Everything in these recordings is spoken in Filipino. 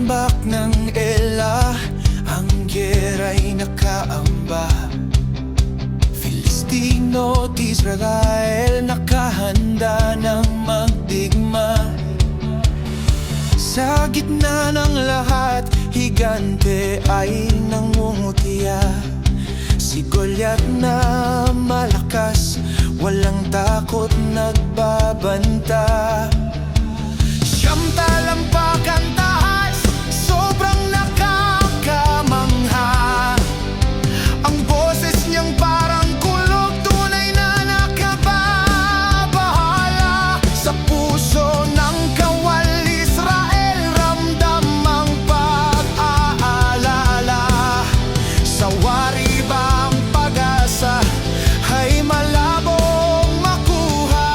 tambak ng Ela, ang gera'y nakaamba. Filistino at Israel, nakahanda ng magdigma. Sa gitna ng lahat, higante ay nangungutiya. Si Goliath na malakas, walang takot nagbabanta. Siyam talampakan taas, sobrang nakakamangha. Ang boses niyang parang kulog, tunay na nakababahala. Sa puso ng kawal Israel, ramdam ang pag-aalala. Sa wari bang pag-asa ay malabong makuha.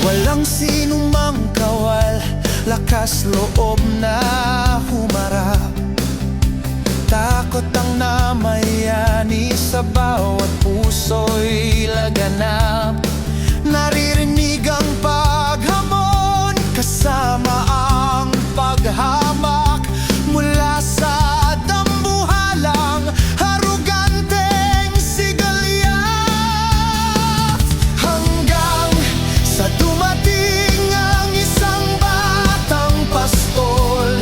Walang sinumang kawal, lakas loob na humarap. Takot ang namayani, sa bawat puso'y laganap. Naririnig ang paghamon, kasama ang paghamak. Mula sa dambuhalang aruganteng si Goliath, hanggang sa dumating ang isang batang pastol.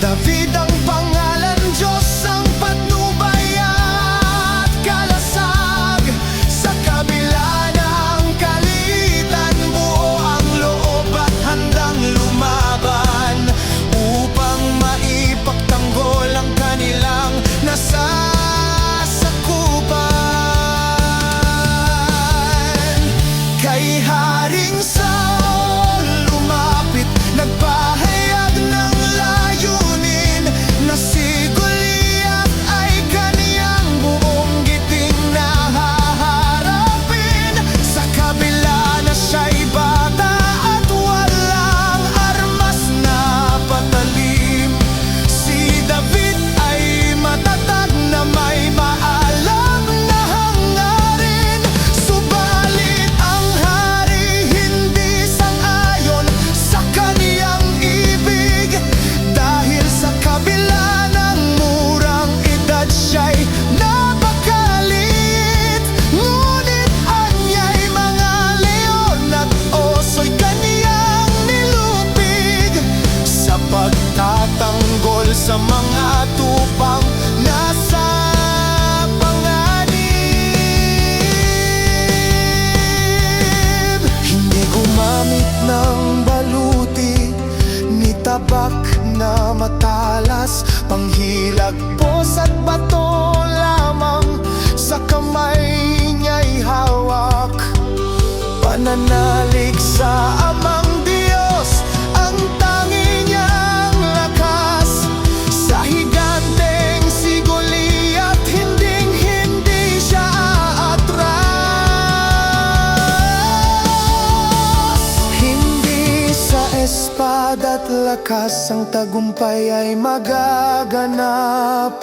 David ang pangalan, Diyos ang patnubay at kalasag. Sa kabila ng kalitan, buo ang loob at handang lumaban, upang maipagtanggol ang kanilang nasasakupan. Kay Haring Saul lumapit, nagpahayag ng layunin, na si Goliath ay kaniyang buong giting na haharapin. Sa kabila na siya'y bata at walang armas na patalim, si David ay matatag na may maalam na hangarin. Subalit ang hari hindi sang-ayon sa kaniyang ibig, dahil sa kabila ng murang edad siya'y napakalit. Ngunit anya'y mga leon at oso'y kaniyang nilupig, sa pagtatanggol sa mga tupang nasa panganib. Hindi gumamit ng baluti, ni tabak na matalas, panghilagpos at bato lamang sa kamay niya'y hawak. Pananalig sa Amang Diyos ang tangi niyang lakas. Sa higanteng si Goliath, hinding-hindi siya aatras. Hindi sa espada at lakas ang tagumpay ay magaganap.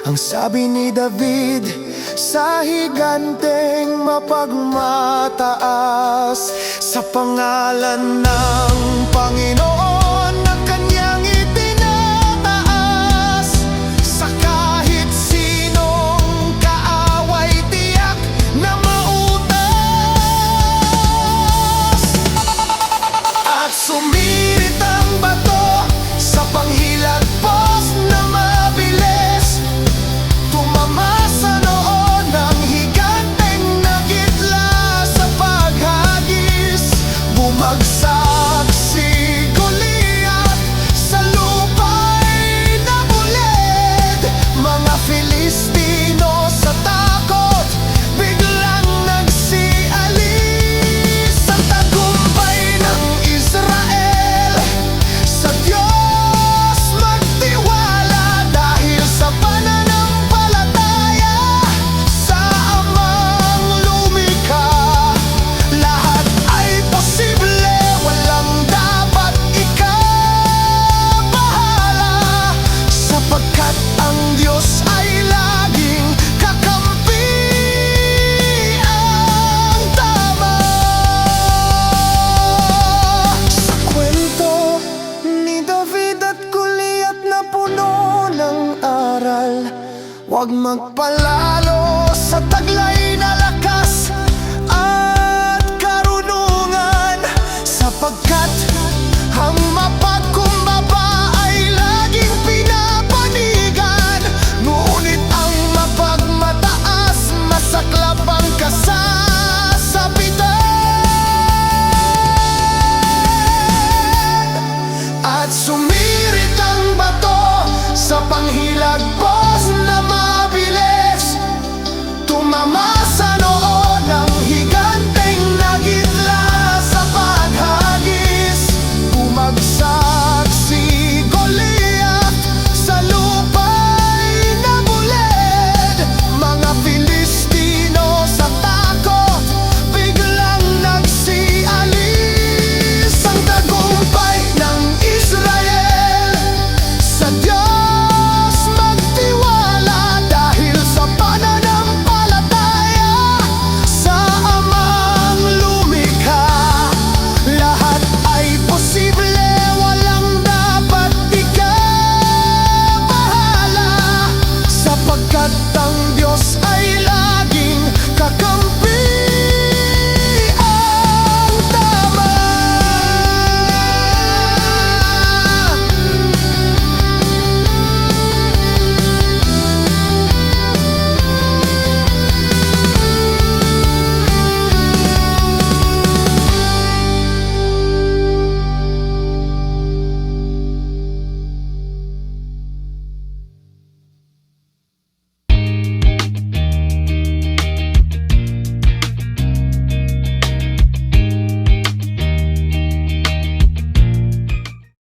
Ang sabi ni David, sa higanteng mapagmataas, sa pangalan ng Panginoon na kanyang itinataas. Sa kahit sinong kaaway, tiyak na mautas. At sumirit ang bato sa panghilagpos na mabilis, tumama sa noo ng higanteng nagitla sa paghagis. Bumagsak si Goliath Huwag magpalalo sa taglay